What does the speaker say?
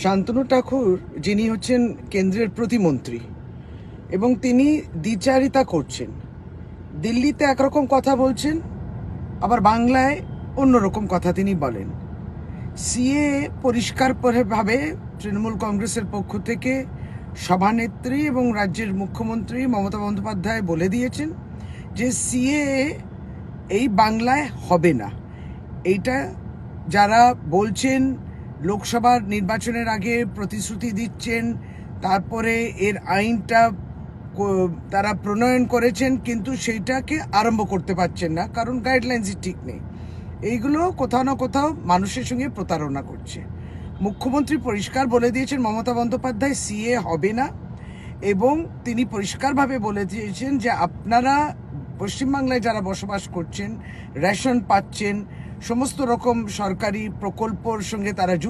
শান্তনু ঠাকুর যিনি হচ্ছেন কেন্দ্রের প্রতিমন্ত্রী এবং তিনি দ্বিচারিতা করছেন। দিল্লিতে একরকম কথা বলছেন, আবার বাংলায় অন্যরকম কথা তিনি বলেন। সিএ পরিষ্কারভাবে তৃণমূল কংগ্রেসের পক্ষ থেকে সভানেত্রী এবং রাজ্যের মুখ্যমন্ত্রী মমতা বন্দ্যোপাধ্যায় বলে দিয়েছেন যে সিএ এই বাংলায় হবে না। এইটা যারা বলছেন লোকসভার নির্বাচনের আগে প্রতিশ্রুতি দিচ্ছেন, তারপরে এর আইনটা তারা প্রণয়ন করেছেন কিন্তু সেইটাকে আরম্ভ করতে পারছেন না, কারণ গাইডলাইন্সই ঠিক নেই। এইগুলো কোথাও না কোথাও মানুষের সঙ্গে প্রতারণা করছে। মুখ্যমন্ত্রী পরিষ্কার বলে দিয়েছেন মমতা বন্দ্যোপাধ্যায় সিএ হবে না, এবং তিনি পরিষ্কারভাবে বলে দিয়েছেন যে আপনারা পশ্চিমবাংলায় যারা বসবাস করছেন, রেশন পাচ্ছেন, সমস্ত রকম সরকারি প্রকল্পর সঙ্গে তারা যুক্ত